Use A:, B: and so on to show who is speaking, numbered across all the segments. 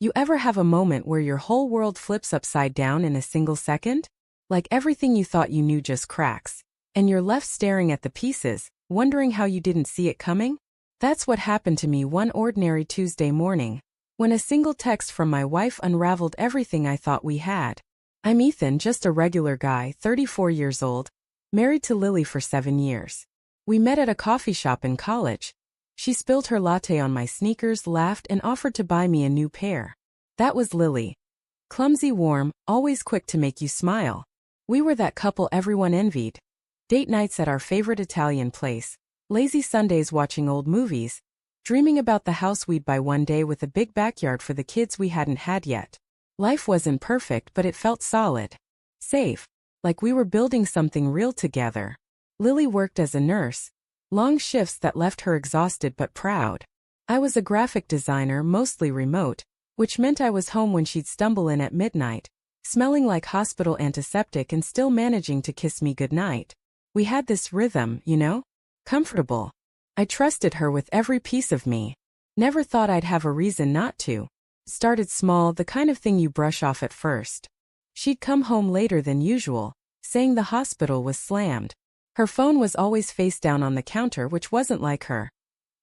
A: You ever have a moment where your whole world flips upside down in a single second? Like everything you thought you knew just cracks, and you're left staring at the pieces, wondering how you didn't see it coming? That's what happened to me one ordinary Tuesday morning, when a single text from my wife unraveled everything I thought we had. I'm Ethan, just a regular guy, 34 years old, married to Lily for 7 years. We met at a coffee shop in college. She spilled her latte on my sneakers, laughed, and offered to buy me a new pair. That was Lily. Clumsy, warm, always quick to make you smile. We were that couple everyone envied. Date nights at our favorite Italian place, lazy Sundays watching old movies, dreaming about the house we'd buy one day with a big backyard for the kids we hadn't had yet. Life wasn't perfect, but it felt solid. Safe. Like we were building something real together. Lily worked as a nurse. Long shifts that left her exhausted but proud. I was a graphic designer, mostly remote, which meant I was home when she'd stumble in at midnight, smelling like hospital antiseptic and still managing to kiss me goodnight. We had this rhythm, you know? Comfortable. I trusted her with every piece of me. Never thought I'd have a reason not to. Started small, the kind of thing you brush off at first. She'd come home later than usual, saying the hospital was slammed. Her phone was always face down on the counter, which wasn't like her.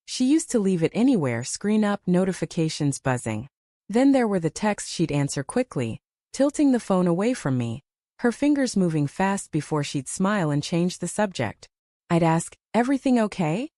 A: She used to leave it anywhere, screen up, notifications buzzing. Then there were the texts she'd answer quickly, tilting the phone away from me, her fingers moving fast before she'd smile and change the subject. I'd ask, "Everything okay?"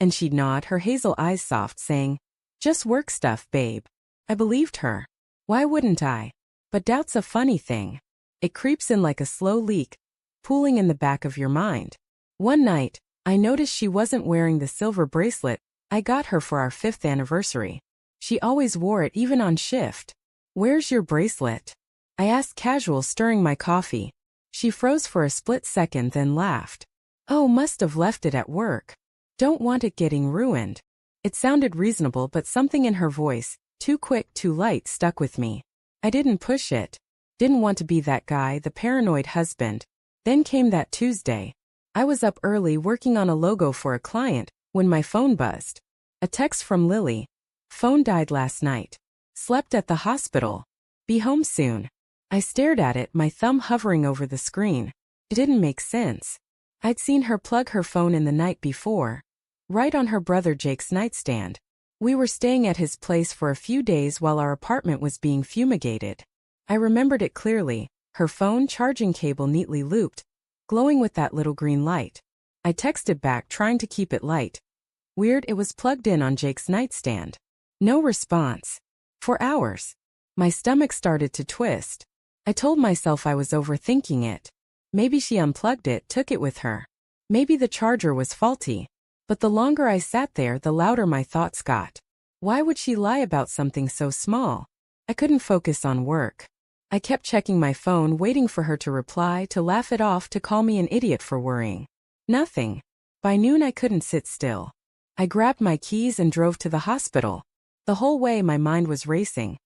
A: And she'd nod, her hazel eyes soft, saying, "Just work stuff, babe." I believed her. Why wouldn't I? But doubt's a funny thing. It creeps in like a slow leak, pooling in the back of your mind. One night, I noticed she wasn't wearing the silver bracelet I got her for our 5th anniversary. She always wore it even on shift. "Where's your bracelet?" I asked, casual, stirring my coffee. She froze for a split second, then laughed. "Oh, must have left it at work. Don't want it getting ruined." It sounded reasonable, but something in her voice, too quick, too light, stuck with me. I didn't push it. Didn't want to be that guy, the paranoid husband. Then came that Tuesday. I was up early working on a logo for a client when my phone buzzed. A text from Lily. "Phone died last night. Slept at the hospital. Be home soon." I stared at it, my thumb hovering over the screen. It didn't make sense. I'd seen her plug her phone in the night before, right on her brother Jake's nightstand. We were staying at his place for a few days while our apartment was being fumigated. I remembered it clearly, her phone charging cable neatly looped, glowing with that little green light. I texted back, trying to keep it light. Weird, it was plugged in on Jake's nightstand. No response. For hours. My stomach started to twist. I told myself I was overthinking it. Maybe she unplugged it, took it with her. Maybe the charger was faulty. But the longer I sat there, the louder my thoughts got. Why would she lie about something so small? I couldn't focus on work. I kept checking my phone, waiting for her to reply, to laugh it off, to call me an idiot for worrying. Nothing. By noon I couldn't sit still. I grabbed my keys and drove to the hospital. The whole way my mind was racing.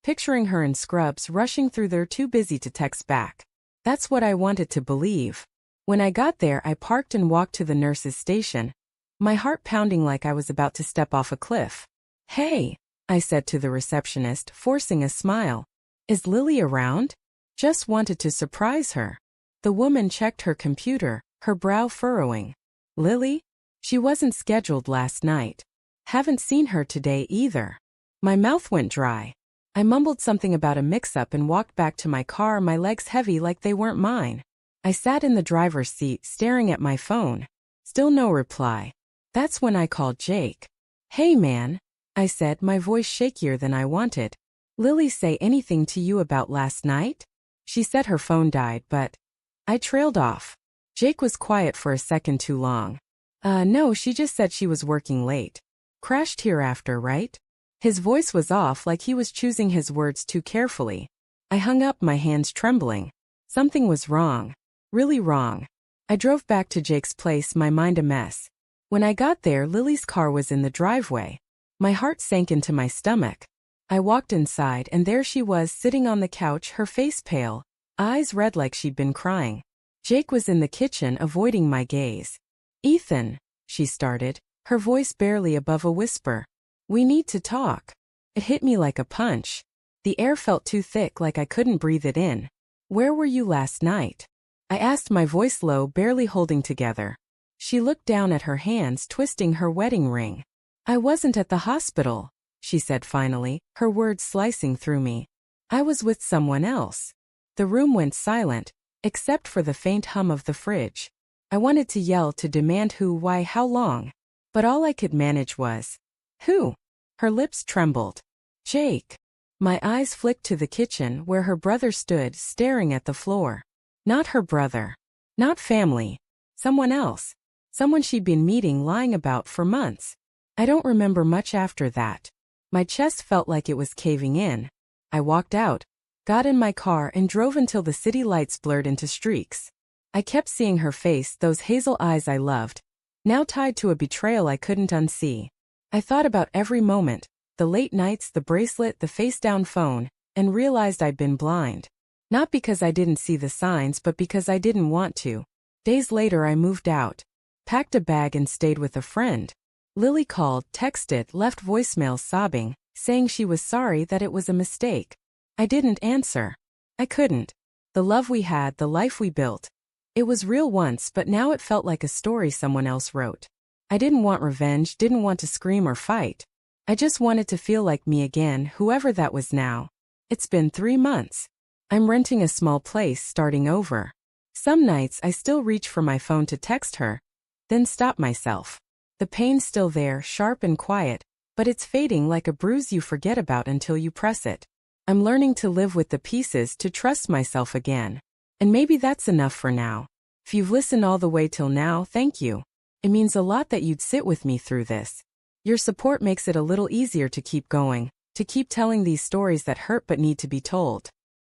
A: Picturing her in scrubs, rushing through there, too busy to text back. That's what I wanted to believe. When I got there, I parked and walked to the nurse's station, my heart pounding like I was about to step off a cliff. "Hey," I said to the receptionist, forcing a smile. "Is Lily around?" Just wanted to surprise her. The woman checked her computer, her brow furrowing. "Lily? She wasn't scheduled last night. Haven't seen her today either." My mouth went dry. I mumbled something about a mix-up and walked back to my car, my legs heavy like they weren't mine. I sat in the driver's seat, staring at my phone. Still no reply. That's when I called Jake. "Hey man," I said, my voice shakier than I wanted. "Lily say anything to you about last night?" She said her phone died, but... I trailed off. Jake was quiet for a second too long. No, she just said she was working late. Crashed here after, right?" His voice was off, like he was choosing his words too carefully. I hung up, my hands trembling. Something was wrong. Really wrong. I drove back to Jake's place, my mind a mess. When I got there, Lily's car was in the driveway. My heart sank into my stomach. I walked inside, and there she was, sitting on the couch, her face pale, eyes red like she'd been crying. Jake was in the kitchen, avoiding my gaze. "Ethan," she started, her voice barely above a whisper. "We need to talk." It hit me like a punch. The air felt too thick, like I couldn't breathe it in. Where were you last night? I asked, my voice low, barely holding together. She looked down at her hands, twisting her wedding ring. I wasn't at the hospital, she said finally, her words slicing through me. I was with someone else. The room went silent, except for the faint hum of the fridge. I wanted to yell, to demand who, why, how long. But all I could manage was, who? Her lips trembled. Jake. My eyes flicked to the kitchen where her brother stood, staring at the floor. Not her brother. Not family. Someone else. Someone she'd been meeting, lying about for months. I don't remember much after that. My chest felt like it was caving in. I walked out, got in my car, and drove until the city lights blurred into streaks. I kept seeing her face, those hazel eyes I loved, now tied to a betrayal I couldn't unsee. I thought about every moment, the late nights, the bracelet, the face-down phone, and realized I'd been blind. Not because I didn't see the signs, but because I didn't want to. Days later I moved out, packed a bag, and stayed with a friend. Lily called, texted, left voicemails sobbing, saying she was sorry, that it was a mistake. I didn't answer. I couldn't. The love we had, the life we built. It was real once, but now it felt like a story someone else wrote. I didn't want revenge, didn't want to scream or fight. I just wanted to feel like me again, whoever that was now. It's been 3 months. I'm renting a small place, starting over. Some nights I still reach for my phone to text her, then stop myself. The pain's still there, sharp and quiet, but it's fading like a bruise you forget about until you press it. I'm learning to live with the pieces, to trust myself again. And maybe that's enough for now. If you've listened all the way till now, thank you. It means a lot that you'd sit with me through this. Your support makes it a little easier to keep going, to keep telling these stories that hurt but need to be told.